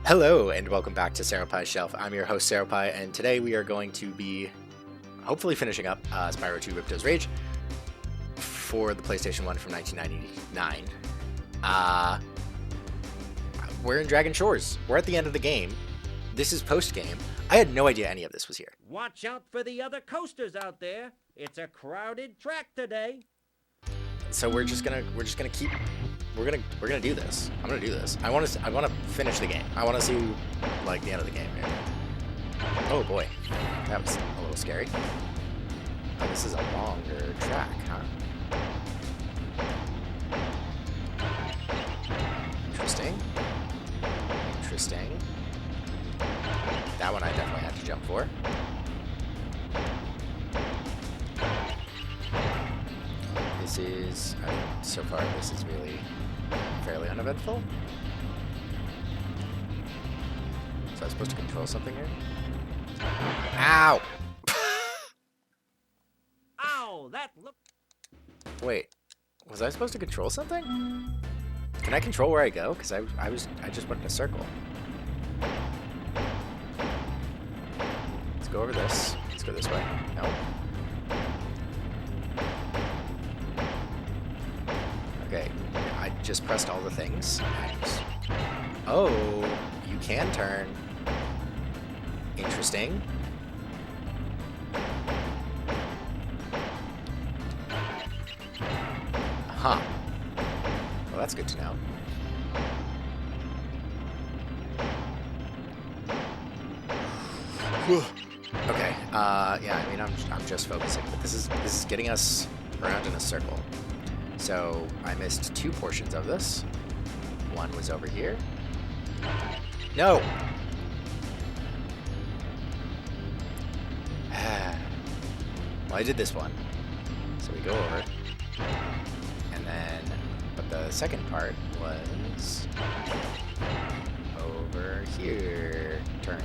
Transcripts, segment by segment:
Hello and welcome back to Seropie'sShelf. I'm your host Seropie, and today we are going to be hopefully finishing up Spyro 2 Ripto's Rage for the PlayStation 1 from 1999. We're in Dragon Shores. We're at the end of the game. This is post-game. I had no idea any of this was here. Watch out for the other coasters out there. It's a crowded track today. So we're gonna do this. I'm gonna do this. I want to finish the game. I want to see like the end of the game here. Oh boy, that was a little scary. Oh, this is a longer track, huh? Interesting. Interesting. That one I definitely had to jump for. This is, I mean, so far this is really fairly uneventful. So I was supposed to control something here? Ow! Ow, that look. Wait, was I supposed to control something? Can I control where I go? Because I just went in a circle. Let's go over this. Let's go this way. No. Okay, I just pressed all the things. Oh, you can turn. Interesting. Huh. Well, that's good to know. Okay. Yeah. I mean, I'm just focusing, but this is getting us around in a circle. So I missed two portions of this. One was over here. No. Well, I did this one. So we go over. And then, but the second part was over here. Turn.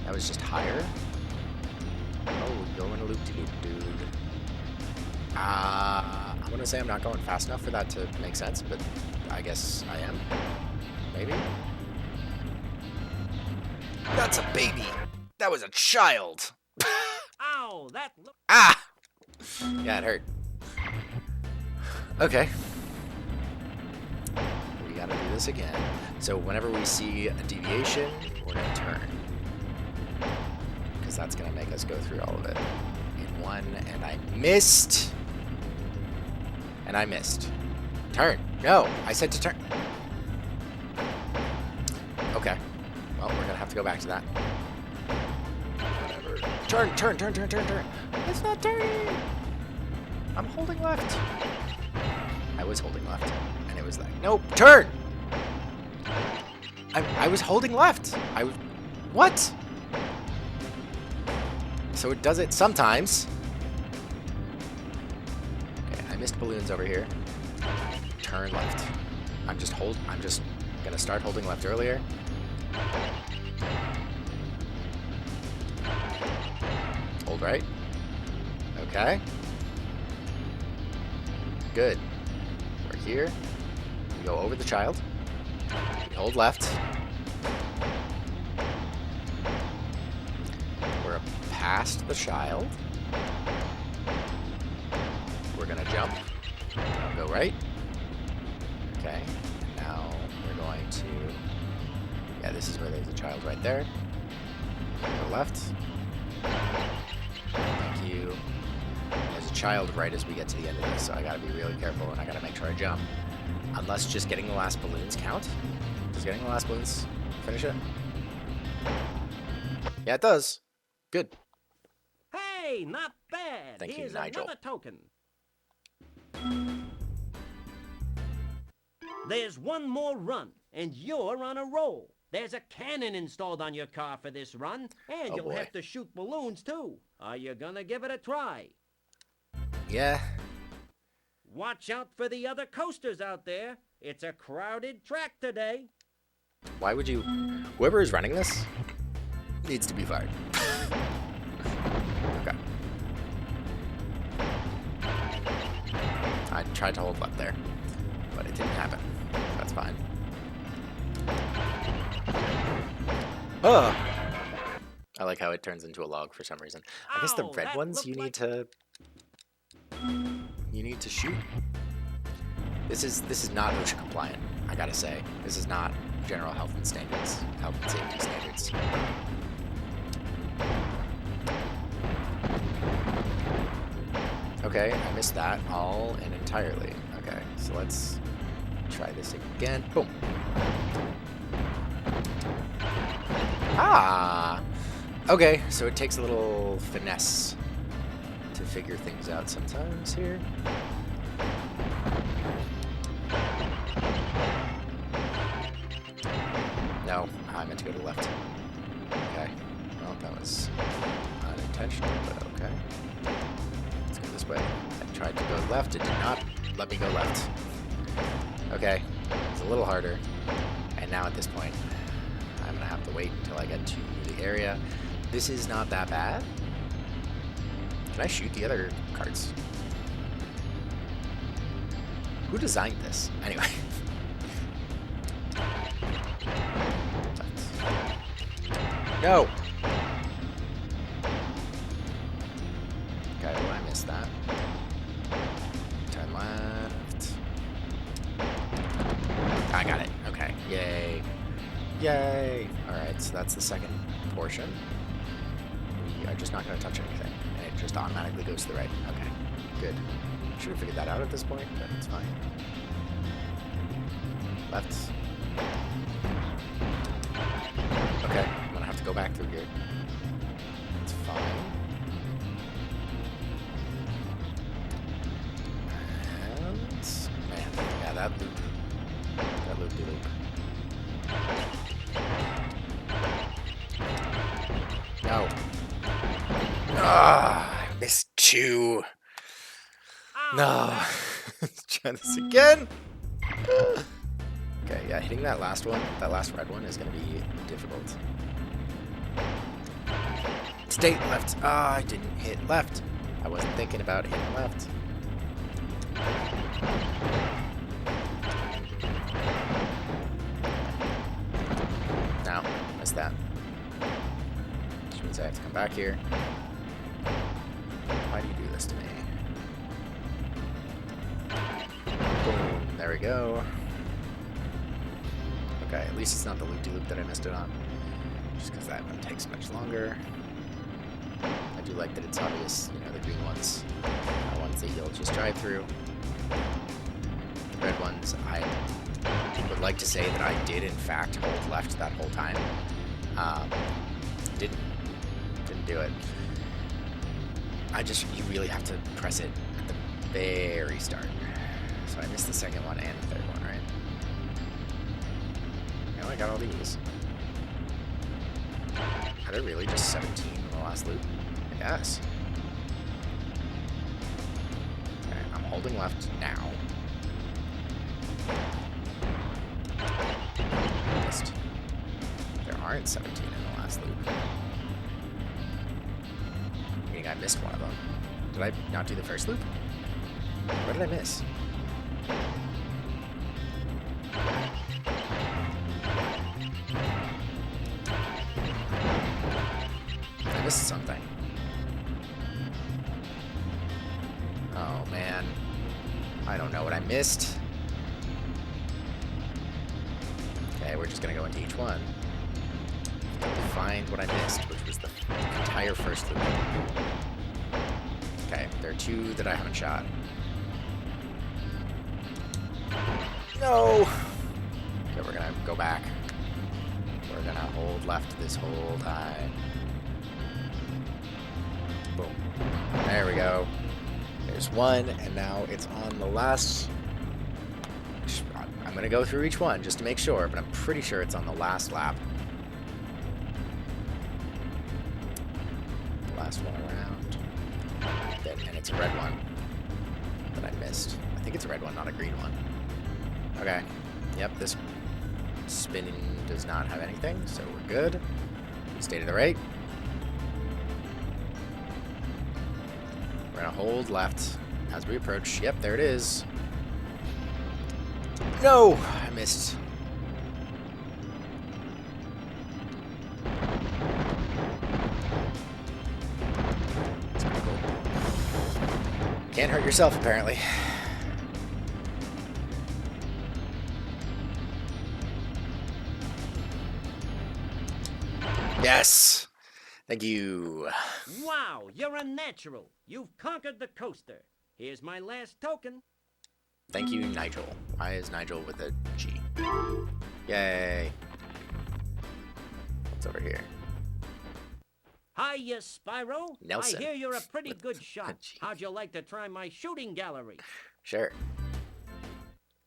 That was just higher. Oh, going a loop-de-loop, dude. I'm gonna say I'm not going fast enough for that to make sense, but I guess I am. Maybe? That's a baby! That was a child! Ow, that look. Ah! Yeah, it hurt. Okay. We gotta do this again. So whenever we see a deviation, we're gonna turn. Because that's gonna make us go through all of it in one, and I missed. And I missed. Turn. No, I said to turn. Okay. Well, we're gonna have to go back to that. Whatever. Turn. It's not turning. I'm holding left. I was holding left, and it was like, nope, turn. I was holding left. What? So it does it sometimes. Okay, I missed balloons over here. Turn left. I'm just gonna start holding left earlier. Hold right. Okay. Good. We're here. We go over the child. We hold left. We're past the child. We're gonna jump. Go right. Okay. Now we're going to... Yeah, this is where there's a child right there. Go left. Thank you. There's a child right as we get to the end of this, so I gotta be really careful, and I gotta make sure I jump. Unless just getting the last balloons count. Does getting the last balloons finish it? Yeah, it does. Good. Hey, not bad. Thank you, Here's Nigel. another token. There's one more run, and you're on a roll. There's a cannon installed on your car for this run, and Oh, you'll boy. have to shoot balloons too. Are you gonna give it a try? Yeah. Watch out for the other coasters out there. It's a crowded track today. Why would you... Whoever is running this needs to be fired. Okay. I tried to hold left there, but it didn't happen. That's fine. Oh! I like how it turns into a log for some reason. I guess the Ow, red that ones looked you need like- to shoot. This is not OSHA compliant, I gotta say. This is not general health and safety standards. Okay, I missed that all and entirely. Okay, so let's try this again. Boom. Ah! Okay, so it takes a little finesse to figure things out sometimes here. No, I meant to go to the left. Okay, well, that was unintentional, but okay. Let's go this way. I tried to go left, it did not let me go left. Okay, it's a little harder. And now at this point, I'm gonna have to wait until I get to the area. This is not that bad. Can I shoot the other carts? Who designed this? Anyway. No! Okay, well, I missed that. Turn left. I got it. Okay. Yay. Yay! Alright, so that's the second portion. We are just not going to touch anything. And it just automatically goes to the right. Okay. Good. Should have figured that out at this point, but it's fine. Left. Okay, I'm gonna have to go back through here. It's fine. And man, yeah, that loop. That loop-de-loop. No. Ah, I missed two. No. Let's try this again. Okay, yeah, hitting that last one, that last red one is going to be difficult. Stay left. Ah, I didn't hit left. I wasn't thinking about hitting left. No, missed that. Which means I have to come back here. Why do you do this to me? Boom, there we go. Okay, at least it's not the loop-de-loop that I missed it on. Just because that one takes much longer. I do like that it's obvious, you know, the green ones are ones that you'll just drive through. The red ones, I would like to say that I did, in fact, hold left that whole time. Didn't do it. You really have to press it at the very start. So I missed the second one and the third one, right? Oh, I got all these. Are there really just 17 in the last loop? I guess. Okay, I'm holding left now. Missed. There aren't 17 in the last loop. Meaning I missed one of them. Did I not do the first loop? What did I miss? I missed something. Oh man. I don't know what I missed. Okay, we're just gonna go into each one. Find what I missed, which was the entire first loop. Okay, there are two that I haven't shot. No! Okay, we're gonna go back. We're gonna hold left this whole time. Boom. There we go. There's one, and now it's on the last. I'm gonna go through each one just to make sure, but I'm pretty sure it's on the last lap. Last one around. And it's a red one that I missed. I think it's a red one, not a green one. Okay. Yep, this spinning does not have anything, so we're good. Stay to the right. We're gonna hold left as we approach. Yep, there it is. No! I missed. Can't hurt yourself, apparently. Yes! Thank you. Wow, you're a natural. You've conquered the coaster. Here's my last token. Thank you, Nigel. Why is Nigel with a G? Yay. What's over here? Hiya, Spyro. Nelson. I hear you're a pretty good a shot. G. How'd you like to try my shooting gallery? Sure.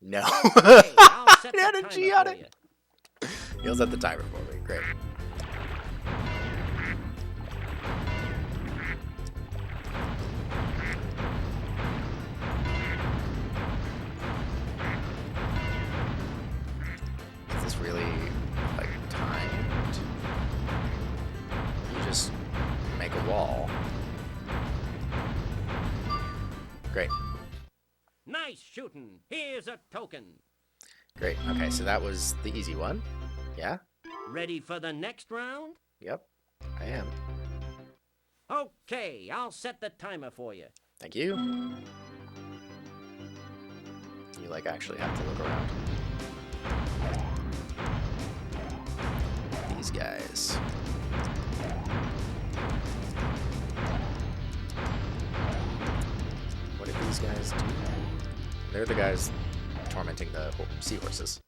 No. Okay, I'll set It had the a G timer on for it. you. He'll set the timer for me. Great. Is this really, like, timed? You just make a wall. Great. Nice shooting. Here's a token. Great. Okay, so that was the easy one. Yeah? Ready for the next round? Yep. I am. Okay, I'll set the timer for you. Thank you. You, like, actually have to look around. These guys. What did these guys do? They're the guys tormenting the seahorses.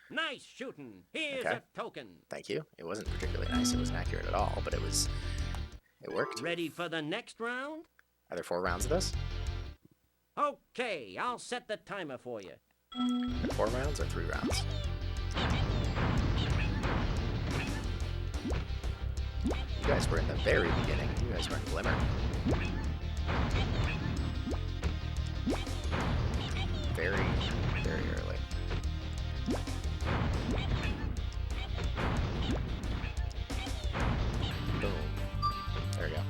Nice shooting. Here's Okay. a token. Thank you. It wasn't particularly nice. It wasn't accurate at all, but it worked. Ready for the next round? Are there 4 rounds of this? Okay, I'll set the timer for you. 4 rounds or 3 rounds? You guys were in the very beginning. You guys were in Glimmer. Very, very early. Boom. There we go.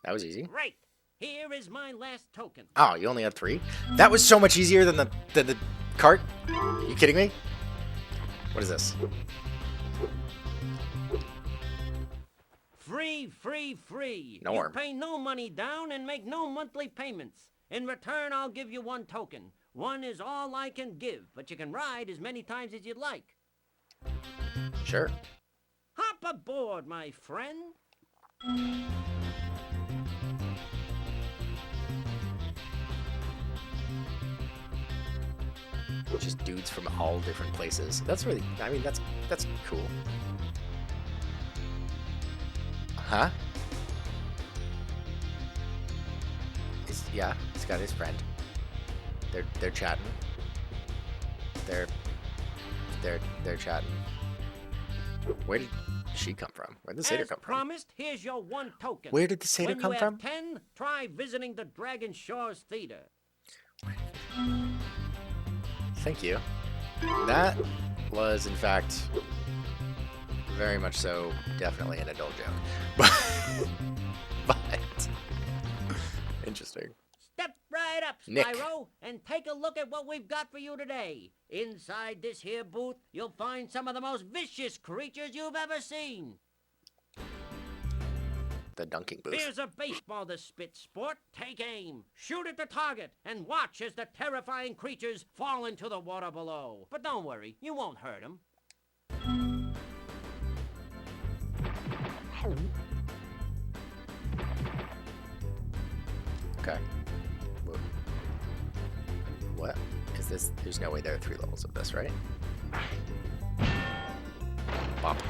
That was easy. Right. Here is my last token. Oh, you only had 3? That was so much easier than the cart. You kidding me? What is this? Free, free, free. Norm. You pay no money down and make no monthly payments. In return, I'll give you 1 token. 1 is all I can give, but you can ride as many times as you'd like. Sure. Hop aboard, my friend. Just dudes from all different places. That's really, I mean, that's cool. Huh? Yeah, he's got his friend. They're chatting. They're chatting. Where did she come from? Where did the satyr As come from? promised, here's your 1 token. Where did the satyr when come you from? have 10, try visiting the Dragon Shores Theater. Thank you. That was, in fact, very much so, definitely an adult joke. But interesting. Step right up, Nick. Spyro, and take a look at what we've got for you today. Inside this here booth, you'll find some of the most vicious creatures you've ever seen. The dunking booth. Here's a baseball to spit, sport. Take aim, shoot at the target, and watch as the terrifying creatures fall into the water below. But don't worry, you won't hurt them. Okay. What is this? There's no way there are 3 levels of this, right? Bop.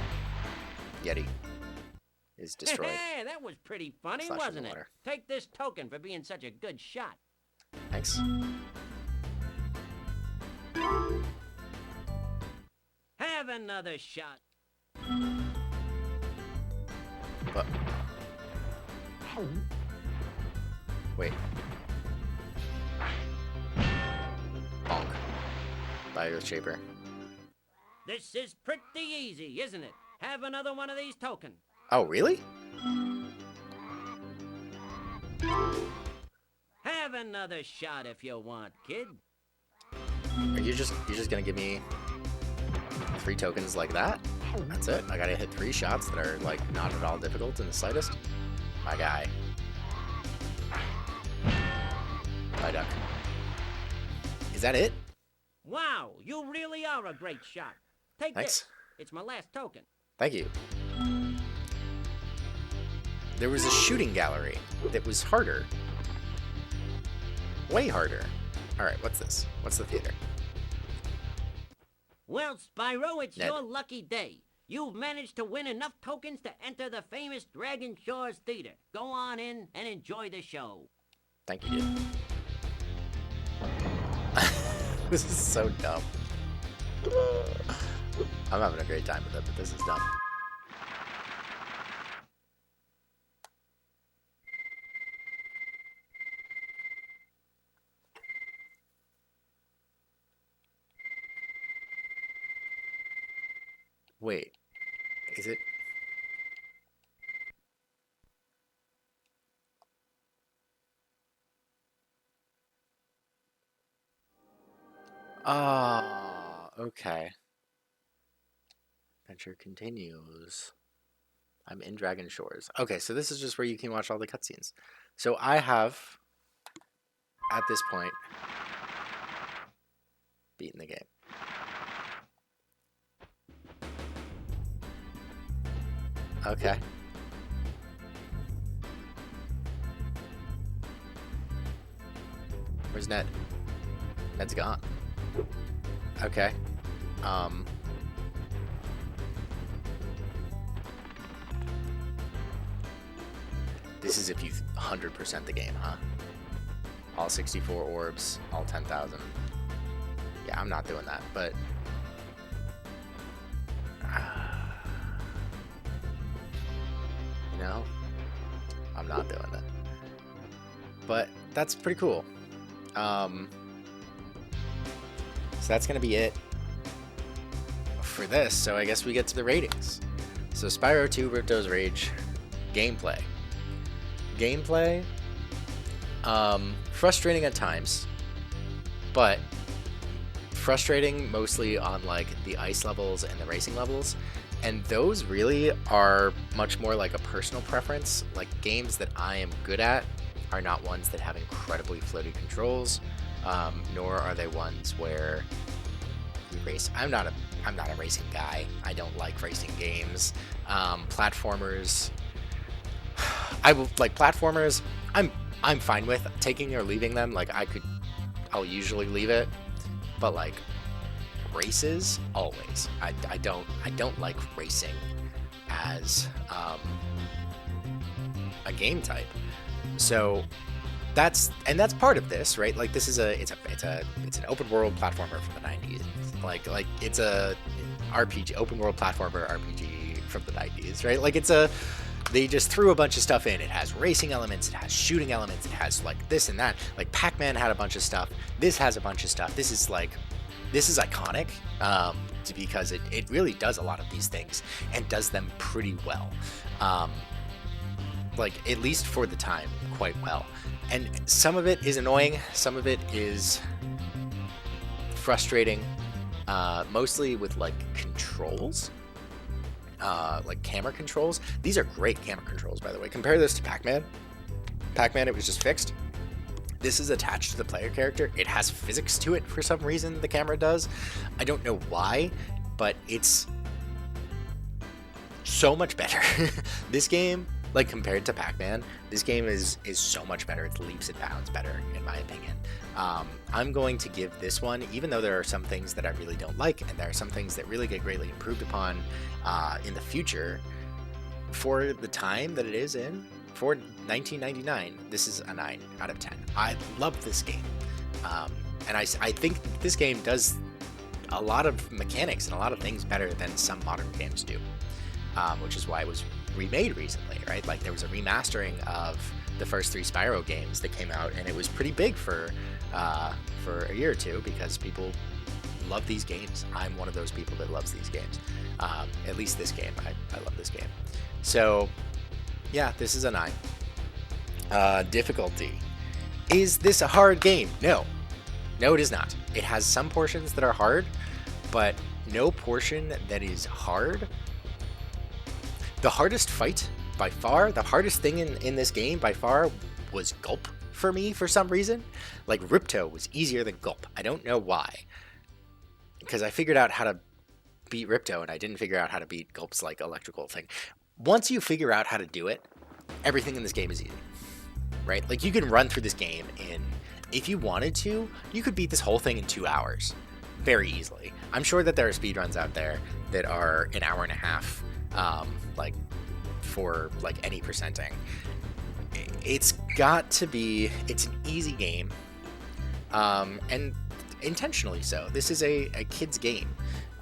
Yeti is destroyed. That was pretty funny, Slash in wasn't the it? water. Take this token for being such a good shot. Thanks. Have another shot. But wait. Bonk. Bye, Earth Shaper. This is pretty easy, isn't it? Have another one of these tokens. Oh, really? Have another shot if you want, kid. Are you're just gonna give me 3 tokens like that? That's it? I gotta hit 3 shots that are, like, not at all difficult in the slightest? My guy. Bye, duck. Is that it? Wow, you really are a great shot. Take Thanks. this. It's my last token. Thank you. There was a shooting gallery that was harder. Way harder. Alright, what's this? What's the theater? Well, Spyro, it's Ned. your lucky day. You've managed to win enough tokens to enter the famous Dragon Shores Theater. Go on in and enjoy the show. Thank you, dude. This is so dumb. I'm having a great time with it, but this is dumb. Wait, is it? Ah, okay. Adventure continues. I'm in Dragon Shores. Okay, so this is just where you can watch all the cutscenes. So I have, at this point, beaten the game. Okay. Where's Ned? Ned's gone. Okay. This is if you 100% the game, huh? All 64 orbs, all 10,000. Yeah, I'm not doing that, but... you know? I'm not doing that. But that's pretty cool. So that's going to be it for this. So I guess we get to the ratings. So Spyro 2 Ripto's Rage. Gameplay. Gameplay, frustrating at times, but frustrating mostly on like the ice levels and the racing levels, and those really are much more like a personal preference. Like games that I am good at are not ones that have incredibly floaty controls, nor are they ones where you race. I'm not a racing guy. I don't like racing games. Platformers. I will like platformers. I'm fine with taking or leaving them. Like I'll usually leave it, but like races, always. I don't like racing as a game type. So that's part of this, right? Like this is it's an open world platformer from the 90s. Like it's a RPG, open world platformer RPG from the 90s, right? Like they just threw a bunch of stuff in. It has racing elements, it has shooting elements, it has like this and that. Like Pac-Man had a bunch of stuff. This has a bunch of stuff. This is iconic because it really does a lot of these things and does them pretty well. Like at least for the time, quite well. And some of it is annoying, some of it is frustrating, mostly with like controls. Like camera controls. These are great camera controls, by the way. Compare this to Pac-Man. Pac-Man, it was just fixed. This is attached to the player character. It has physics to it for some reason, the camera does. I don't know why, but it's so much better. This game, like compared to Pac-Man, this game is so much better. It's leaps and bounds better, in my opinion. I'm going to give this one, even though there are some things that I really don't like, and there are some things that really get greatly improved upon in the future, for the time that it is in, for 1999, this is a 9 out of 10. I love this game. And I think this game does a lot of mechanics and a lot of things better than some modern games do, which is why it was remade recently, right? Like there was a remastering of the first 3 Spyro games that came out, and it was pretty big for a year or two because people love these games. I'm one of those people that loves these games. At least this game. I love this game. So yeah, this is a 9. Difficulty. Is this a hard game? No. No, it is not. It has some portions that are hard, but no portion that is hard. The hardest fight by far, the hardest thing in this game by far was Gulp for me for some reason. Like Ripto was easier than Gulp. I don't know why. Because I figured out how to beat Ripto and I didn't figure out how to beat Gulp's like electrical thing. Once you figure out how to do it, everything in this game is easy. Right? Like you can run through this game in, if you wanted to, you could beat this whole thing in 2 hours. Very easily. I'm sure that there are speedruns out there that are an hour and a half, like for like any percenting. It's got to be, it's an easy game, and intentionally so. This is a kid's game.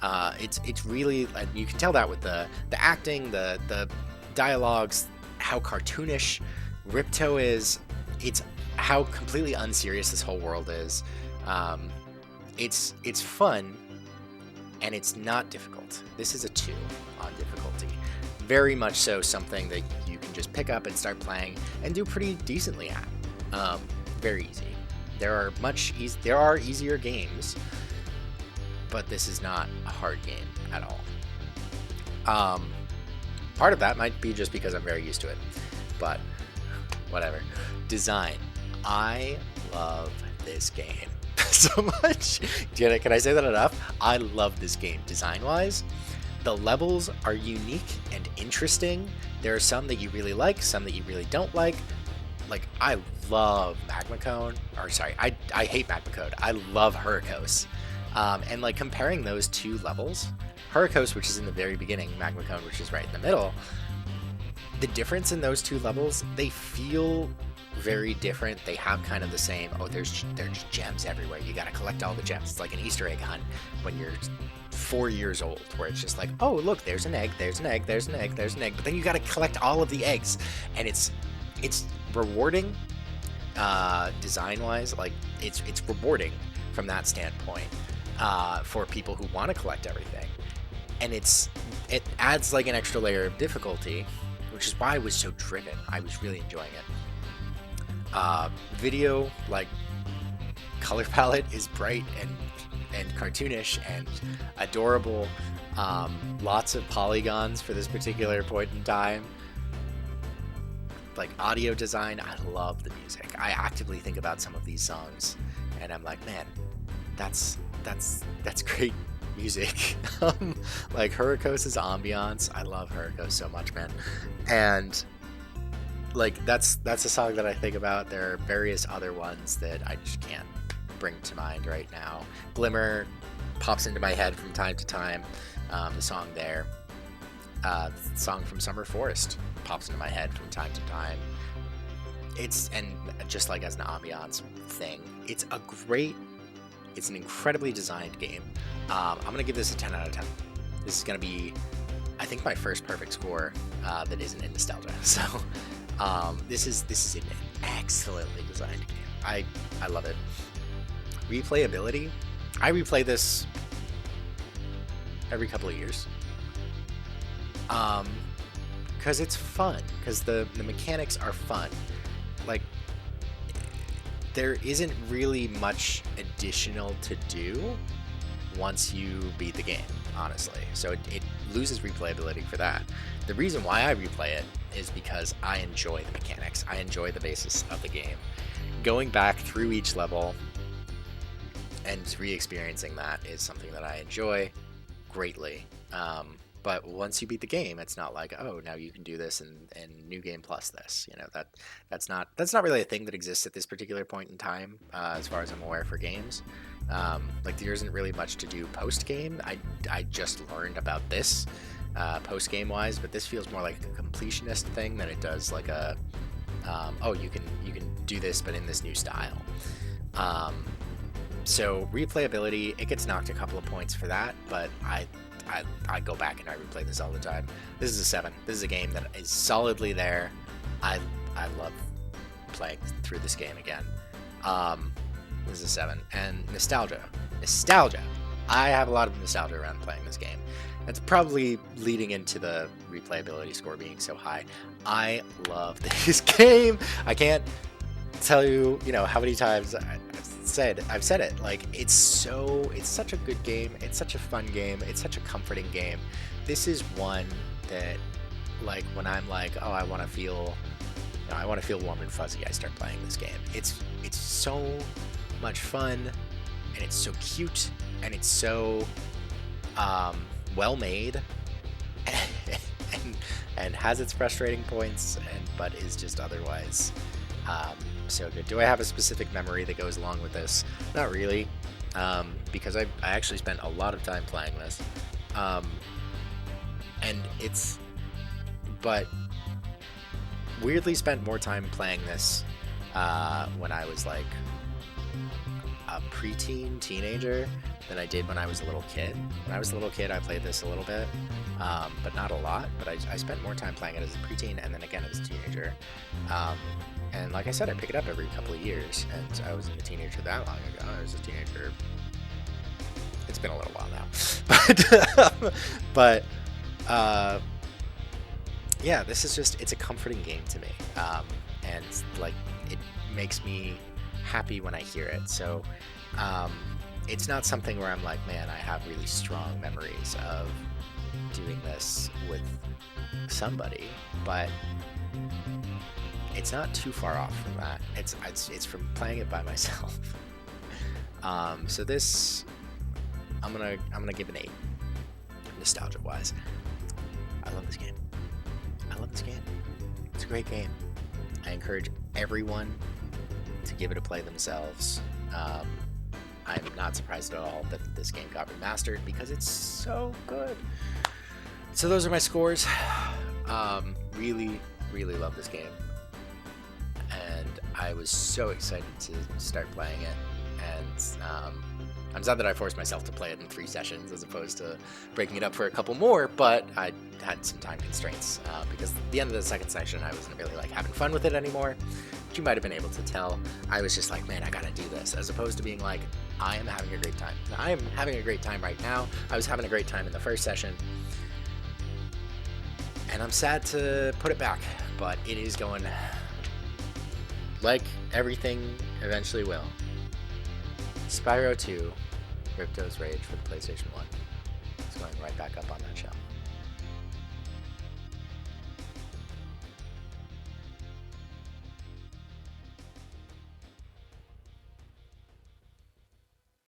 It's really, and you can tell that with the acting, the dialogues, how cartoonish Ripto is. It's how completely unserious this whole world is. It's fun, and it's not difficult. This is a 2 on difficulty. Very much so something that you can just pick up and start playing and do pretty decently at. Very easy. There are easier games, but this is not a hard game at all. Part of that might be just because I'm very used to it, but whatever. Design. I love this game so much. Can I say that enough? I love this game design-wise. The levels are unique and interesting. There are some that you really like, some that you really don't like. Like, I love Magma Cone. Or, sorry, I hate Magma Cone. I love Hurricos. And, like, comparing those 2 levels, Hurricos, which is in the very beginning, Magma Cone, which is right in the middle, the difference in those 2 levels, they feel very different. They have kind of the same, there's just gems everywhere. You gotta collect all the gems. It's like an Easter egg hunt when you're 4 years old, where it's just like, oh, look, there's an egg, there's an egg, there's an egg, there's an egg. But then you gotta collect all of the eggs. And it's rewarding, design-wise. Like, it's rewarding from that standpoint, for people who want to collect everything. And it adds like an extra layer of difficulty, which is why I was so driven. I was really enjoying it. Video, like, color palette is bright and cartoonish and adorable. Lots of polygons for this particular point in time. Like, audio design, I love the music. I actively think about some of these songs and I'm like, man, that's great music. Like Hurricos' ambiance, I love Hurricos so much, man. And like that's a song that I think about. There are various other ones that I just can't bring to mind right now. Glimmer pops into my head from time to time. The song there, the song from Summer Forest pops into my head from time to time. And just like as an ambiance thing, it's an incredibly designed game. I'm gonna give this a 10 out of 10. This is gonna be, I think, my first perfect score that isn't in nostalgia. So this is an excellently designed game. I love it. Replayability. I replay this every couple of years. Because it's fun. Because the mechanics are fun. Like, there isn't really much additional to do once you beat the game, honestly. So it loses replayability for that. The reason why I replay it is because I enjoy the mechanics. I enjoy the basis of the game. Going back through each level and re-experiencing that is something that I enjoy greatly. But once you beat the game, it's not like, oh, now you can do this and New Game Plus this. You know, that's not really a thing that exists at this particular point in time, as far as I'm aware, for games. Like, there isn't really much to do post-game. I just learned about this post-game wise, but this feels more like a completionist thing than it does like a oh, you can do this but in this new style. So replayability, it gets knocked a couple of points for that, but I go back and I replay this all the time. This is a 7. This is a game that is solidly there. I love playing through this game again. This is a 7. And nostalgia. I have a lot of nostalgia around playing this game. That's probably leading into the replayability score being so high. I love this game. I can't tell you, how many times I've said it. Like, it's such a good game. It's such a fun game. It's such a comforting game. This is one that, like, when I'm like, oh, I want to feel you know, I want to feel warm and fuzzy. I start playing this game. It's so much fun, and it's so cute, and it's so well made, and has its frustrating points, but is just otherwise so good. Do I have a specific memory that goes along with this? Not really, because I actually spent a lot of time playing this, and but weirdly spent more time playing this when I was like a preteen teenager than I did when I was a little kid. When I was a little kid, I played this a little bit, but not a lot. But I spent more time playing it as a preteen, and then again as a teenager. And like I said, I pick it up every couple of years, and I wasn't a teenager that long ago. I was a teenager. It's been a little while now, but yeah, this is it's a comforting game to me, and like it makes me happy when I hear it. So it's not something where I'm like, man, I have really strong memories of doing this with somebody, but it's not too far off from that. It's from playing it by myself. So this, I'm gonna give an 8, nostalgia wise. I love this game. I love this game. It's a great game. I encourage everyone to give it a play themselves. I'm not surprised at all that this game got remastered because it's so good. So those are my scores. Really, really love this game. And I was so excited to start playing it. And I'm sad that I forced myself to play it in 3 sessions as opposed to breaking it up for a couple more, but I had some time constraints because at the end of the second session I wasn't really like having fun with it anymore. You might have been able to tell. I was just like, man, I gotta do this, as opposed to being like, I am having a great time. I am having a great time right now. I was having a great time in the first session, and I'm sad to put it back, but it is going like everything eventually will. Spyro 2, Ripto's Rage for the PlayStation 1. It's going right back up on that shelf.